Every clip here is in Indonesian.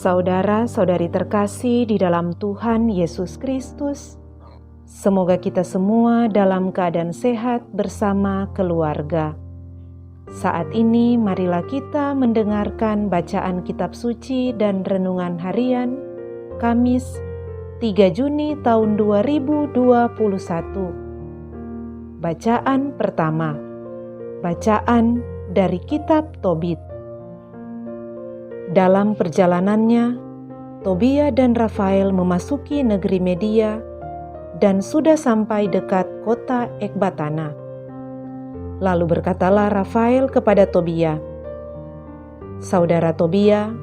Saudara-saudari terkasih di dalam Tuhan Yesus Kristus, semoga kita semua dalam keadaan sehat bersama keluarga. Saat ini marilah kita mendengarkan bacaan kitab suci dan renungan harian Kamis 3 Juni tahun 2021. Bacaan pertama, bacaan dari kitab Tobit. Dalam perjalanannya, Tobia dan Rafael memasuki negeri Media dan sudah sampai dekat kota Ekbatana. Lalu berkatalah Rafael kepada Tobia, "Saudara Tobia,"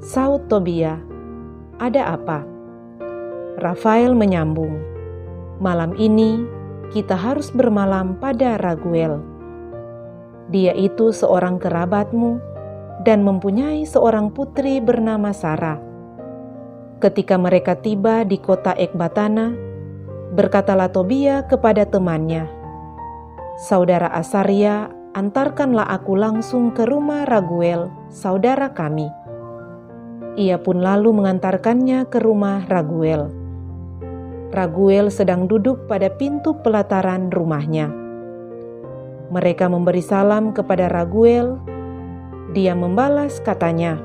saut Tobia, "ada apa?" Rafael menyambung, "Malam ini kita harus bermalam pada Raguel. Dia itu seorang kerabatmu dan mempunyai seorang putri bernama Sarah." Ketika mereka tiba di kota Ekbatana, berkatalah Tobia kepada temannya, "Saudara Asaria, antarkanlah aku langsung ke rumah Raguel, saudara kami." Ia pun lalu mengantarkannya ke rumah Raguel. Raguel sedang duduk pada pintu pelataran rumahnya. Mereka memberi salam kepada Raguel. Dia membalas katanya,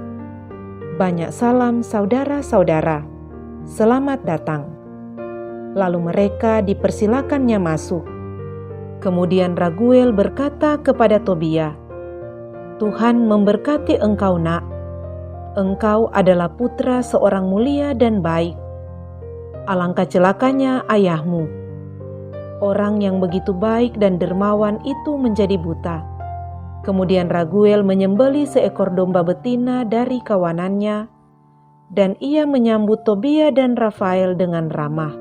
"Banyak salam saudara-saudara, selamat datang." Lalu mereka dipersilakannya masuk. Kemudian Raguel berkata kepada Tobia, "Tuhan memberkati engkau, nak. Engkau adalah putra seorang mulia dan baik. Alangkah celakanya ayahmu. Orang yang begitu baik dan dermawan itu menjadi buta." Kemudian Raguel menyembelih seekor domba betina dari kawanannya, dan ia menyambut Tobia dan Rafael dengan ramah.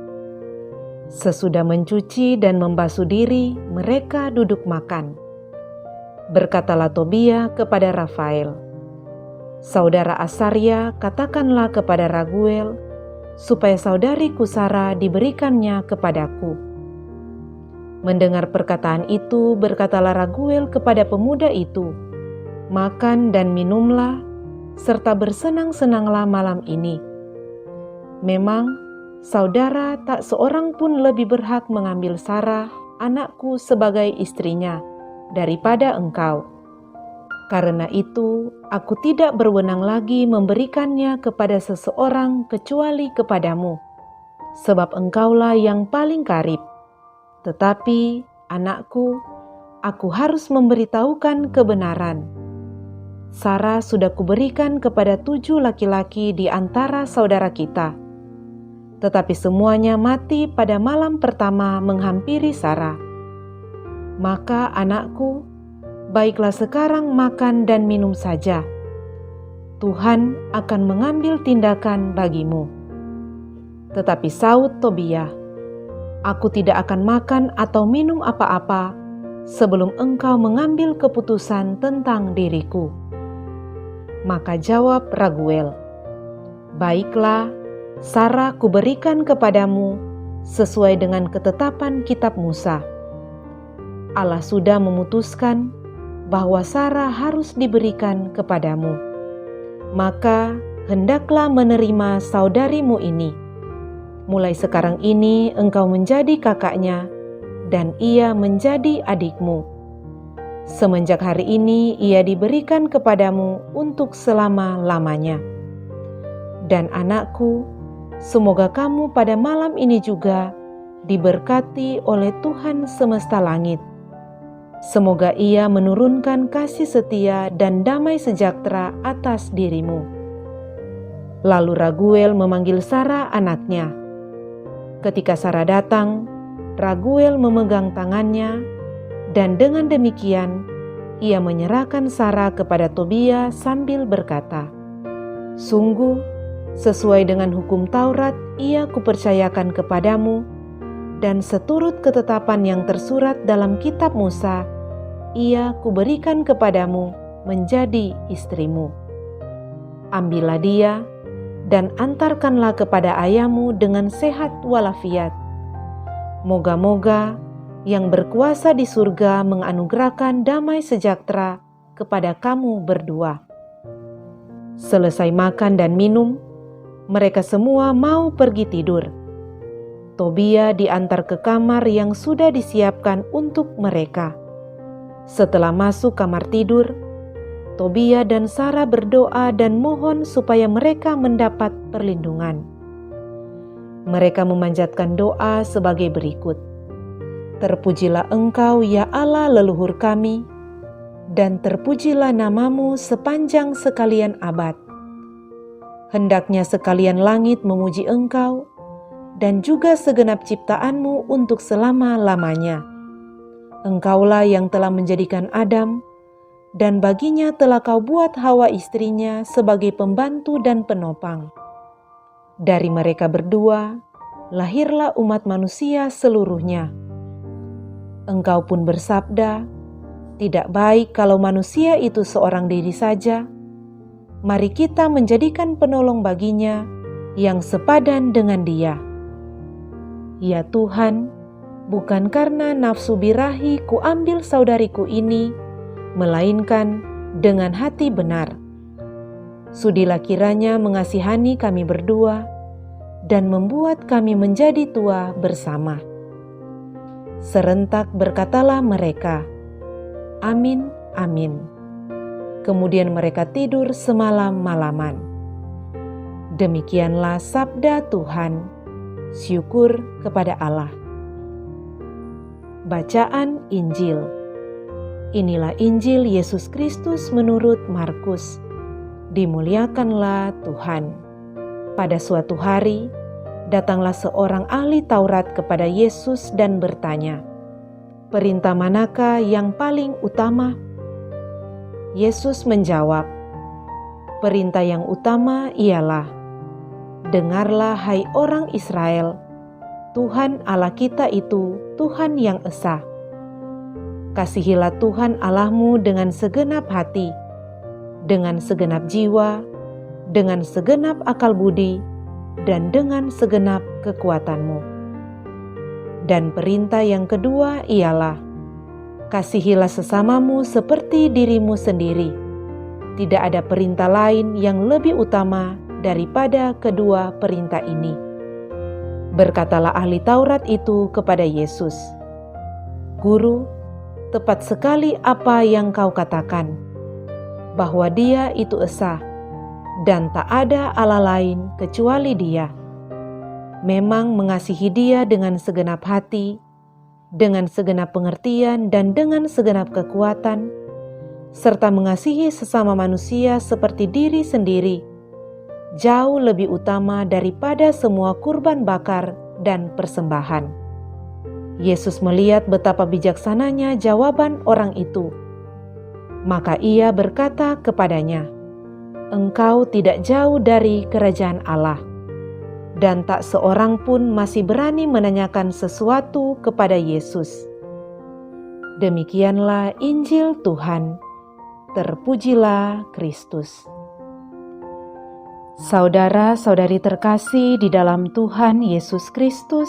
Sesudah mencuci dan membasuh diri, mereka duduk makan. Berkatalah Tobia kepada Rafael, "Saudara Asaria, katakanlah kepada Raguel, supaya saudariku Sarah diberikannya kepadaku." Mendengar perkataan itu, berkatalah Raguel kepada pemuda itu, "Makan dan minumlah, serta bersenang-senanglah malam ini. Memang, saudara tak seorang pun lebih berhak mengambil Sarah, anakku, sebagai istrinya, daripada engkau. Karena itu, aku tidak berwenang lagi memberikannya kepada seseorang kecuali kepadamu, sebab engkaulah yang paling karib. Tetapi, anakku, aku harus memberitahukan kebenaran. Sarah sudah kuberikan kepada 7 laki-laki di antara saudara kita. Tetapi semuanya mati pada malam pertama menghampiri Sarah. Maka anakku, baiklah sekarang makan dan minum saja. Tuhan akan mengambil tindakan bagimu." Tetapi saut Tobia, "Aku tidak akan makan atau minum apa-apa sebelum engkau mengambil keputusan tentang diriku." Maka jawab Raguel, "Baiklah, Sarah kuberikan kepadamu sesuai dengan ketetapan kitab Musa. Allah sudah memutuskan bahwa Sarah harus diberikan kepadamu. Maka hendaklah menerima saudarimu ini. Mulai sekarang ini engkau menjadi kakaknya, dan ia menjadi adikmu. Semenjak hari ini ia diberikan kepadamu untuk selama-lamanya. Dan anakku, semoga kamu pada malam ini juga diberkati oleh Tuhan semesta langit. Semoga ia menurunkan kasih setia dan damai sejahtera atas dirimu." Lalu Raguel memanggil Sarah anaknya. Ketika Sarah datang, Raguel memegang tangannya, dan dengan demikian ia menyerahkan Sarah kepada Tobia sambil berkata, "Sungguh, sesuai dengan hukum Taurat ia kupercayakan kepadamu, dan seturut ketetapan yang tersurat dalam kitab Musa, ia kuberikan kepadamu menjadi istrimu. Ambillah dia, dan antarkanlah kepada ayahmu dengan sehat walafiat. Moga-moga yang berkuasa di surga menganugerahkan damai sejahtera kepada kamu berdua." Selesai makan dan minum, mereka semua mau pergi tidur. Tobia diantar ke kamar yang sudah disiapkan untuk mereka. Setelah masuk kamar tidur, Tobia dan Sarah berdoa dan mohon supaya mereka mendapat perlindungan. Mereka memanjatkan doa sebagai berikut. Terpujilah Engkau ya Allah leluhur kami, dan terpujilah namamu sepanjang sekalian abad. Hendaknya sekalian langit memuji Engkau, dan juga segenap ciptaanmu untuk selama-lamanya. Engkaulah yang telah menjadikan Adam, dan baginya telah kau buat Hawa istrinya sebagai pembantu dan penopang. Dari mereka berdua, lahirlah umat manusia seluruhnya. Engkau pun bersabda, tidak baik kalau manusia itu seorang diri saja. Mari kita menjadikan penolong baginya yang sepadan dengan dia. Ya Tuhan, bukan karena nafsu birahi kuambil saudariku ini, melainkan dengan hati benar. Sudilah kiranya mengasihani kami berdua dan membuat kami menjadi tua bersama. Serentak berkatalah mereka, Amin, amin. Kemudian mereka tidur semalam-malaman. Demikianlah sabda Tuhan. Syukur kepada Allah. Bacaan Injil. Inilah Injil Yesus Kristus menurut Markus. Dimuliakanlah Tuhan. Pada suatu hari, datanglah seorang ahli Taurat kepada Yesus dan bertanya, "Perintah manakah yang paling utama?" Yesus menjawab, "Perintah yang utama ialah, dengarlah hai orang Israel, Tuhan Allah kita itu Tuhan yang esa. Kasihilah Tuhan Allahmu dengan segenap hati, dengan segenap jiwa, dengan segenap akal budi, dan dengan segenap kekuatanmu. Dan perintah yang kedua ialah, kasihilah sesamamu seperti dirimu sendiri. Tidak ada perintah lain yang lebih utama daripada kedua perintah ini." Berkatalah ahli Taurat itu kepada Yesus, "Guru, tepat sekali apa yang kau katakan, bahwa Dia itu esa, dan tak ada Allah lain kecuali Dia. Memang mengasihi Dia dengan segenap hati, dengan segenap pengertian dan dengan segenap kekuatan, serta mengasihi sesama manusia seperti diri sendiri, jauh lebih utama daripada semua kurban bakar dan persembahan." Yesus melihat betapa bijaksananya jawaban orang itu. Maka ia berkata kepadanya, "Engkau tidak jauh dari kerajaan Allah." Dan tak seorang pun masih berani menanyakan sesuatu kepada Yesus. Demikianlah Injil Tuhan. Terpujilah Kristus. Saudara-saudari terkasih di dalam Tuhan Yesus Kristus,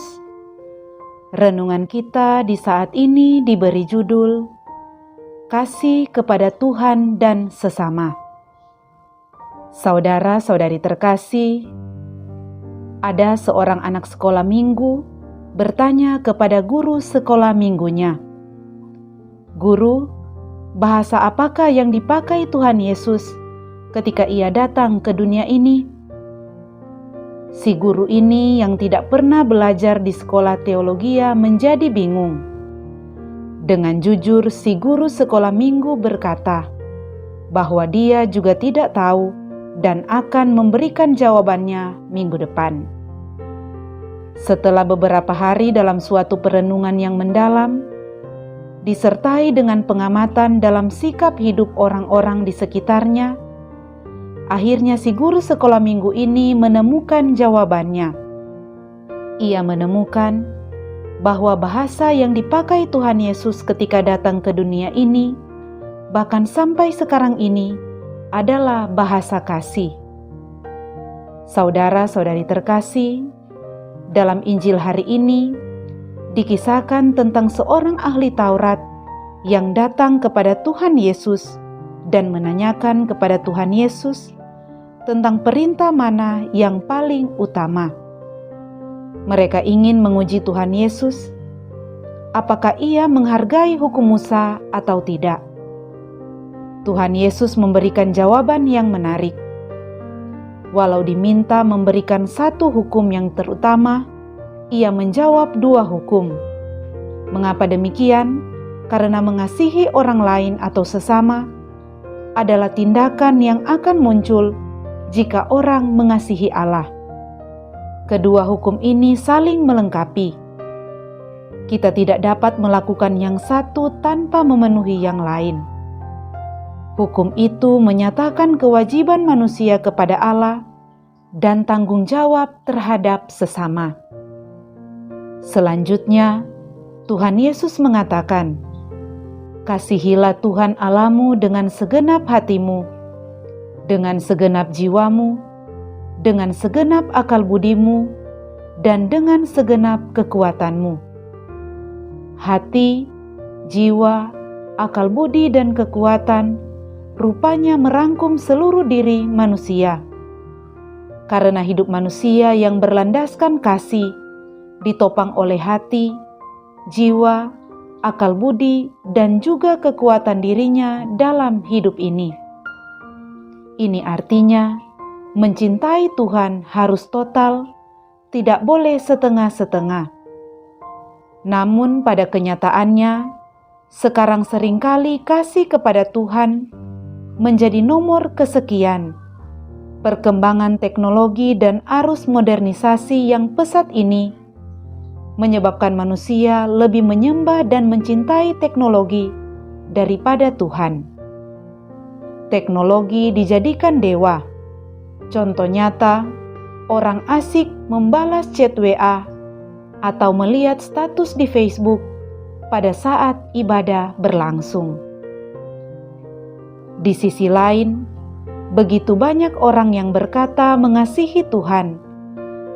renungan kita di saat ini diberi judul Kasih kepada Tuhan dan Sesama. Saudara-saudari terkasih, ada seorang anak sekolah minggu bertanya kepada guru sekolah minggunya, "Guru, bahasa apakah yang dipakai Tuhan Yesus ketika ia datang ke dunia ini?" Si guru ini yang tidak pernah belajar di sekolah teologia menjadi bingung. Dengan jujur si guru sekolah minggu berkata bahwa dia juga tidak tahu dan akan memberikan jawabannya minggu depan. Setelah beberapa hari dalam suatu perenungan yang mendalam, disertai dengan pengamatan dalam sikap hidup orang-orang di sekitarnya, akhirnya si guru sekolah minggu ini menemukan jawabannya. Ia menemukan bahwa bahasa yang dipakai Tuhan Yesus ketika datang ke dunia ini, bahkan sampai sekarang ini, adalah bahasa kasih. Saudara-saudari terkasih, dalam Injil hari ini, dikisahkan tentang seorang ahli Taurat yang datang kepada Tuhan Yesus dan menanyakan kepada Tuhan Yesus tentang perintah mana yang paling utama. Mereka ingin menguji Tuhan Yesus, apakah Ia menghargai hukum Musa atau tidak. Tuhan Yesus memberikan jawaban yang menarik. Walau diminta memberikan satu hukum yang terutama, Ia menjawab dua hukum. Mengapa demikian? Karena mengasihi orang lain atau sesama adalah tindakan yang akan muncul jika orang mengasihi Allah. Kedua hukum ini saling melengkapi. Kita tidak dapat melakukan yang satu tanpa memenuhi yang lain. Hukum itu menyatakan kewajiban manusia kepada Allah dan tanggung jawab terhadap sesama. Selanjutnya, Tuhan Yesus mengatakan, "Kasihilah Tuhan Allahmu dengan segenap hatimu, dengan segenap jiwamu, dengan segenap akal budimu, dan dengan segenap kekuatanmu." Hati, jiwa, akal budi, dan kekuatan rupanya merangkum seluruh diri manusia. Karena hidup manusia yang berlandaskan kasih ditopang oleh hati, jiwa, akal budi, dan juga kekuatan dirinya dalam hidup ini. Ini artinya, mencintai Tuhan harus total, tidak boleh setengah-setengah. Namun pada kenyataannya, sekarang seringkali kasih kepada Tuhan menjadi nomor kesekian. Perkembangan teknologi dan arus modernisasi yang pesat ini menyebabkan manusia lebih menyembah dan mencintai teknologi daripada Tuhan. Teknologi dijadikan dewa. Contoh nyata, orang asik membalas chat WA atau melihat status di Facebook pada saat ibadah berlangsung. Di sisi lain, begitu banyak orang yang berkata mengasihi Tuhan,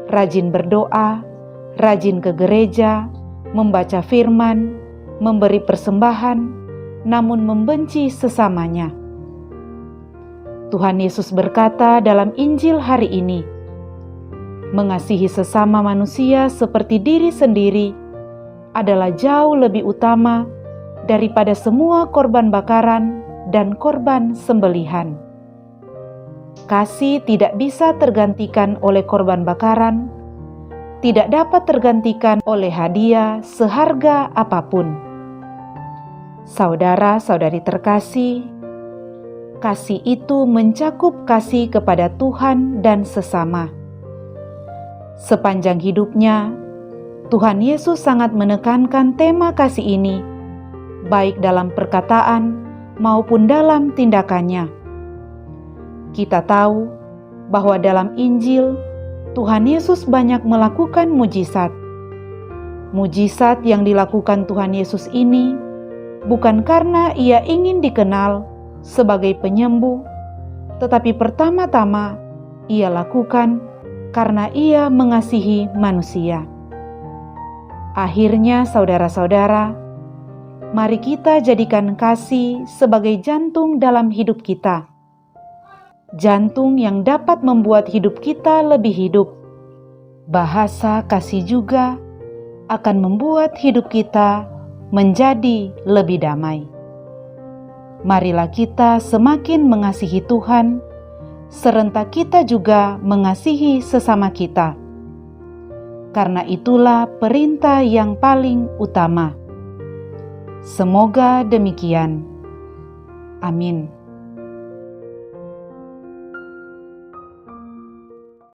rajin berdoa, rajin ke gereja, membaca firman, memberi persembahan, namun membenci sesamanya. Tuhan Yesus berkata dalam Injil hari ini, mengasihi sesama manusia seperti diri sendiri adalah jauh lebih utama daripada semua korban bakaran dan korban sembelihan. Kasih tidak bisa tergantikan oleh korban bakaran, tidak dapat tergantikan oleh hadiah seharga apapun. Saudara-saudari terkasih, kasih itu mencakup kasih kepada Tuhan dan sesama. Sepanjang hidupnya, Tuhan Yesus sangat menekankan tema kasih ini, baik dalam perkataan maupun dalam tindakannya. Kita tahu bahwa dalam Injil, Tuhan Yesus banyak melakukan mujizat. Mujizat yang dilakukan Tuhan Yesus ini bukan karena Ia ingin dikenal sebagai penyembuh, tetapi pertama-tama Ia lakukan karena Ia mengasihi manusia. Akhirnya, saudara-saudara, mari kita jadikan kasih sebagai jantung dalam hidup kita. Jantung yang dapat membuat hidup kita lebih hidup. Bahasa kasih juga akan membuat hidup kita menjadi lebih damai. Marilah kita semakin mengasihi Tuhan, serentak kita juga mengasihi sesama kita. Karena itulah perintah yang paling utama. Semoga demikian. Amin.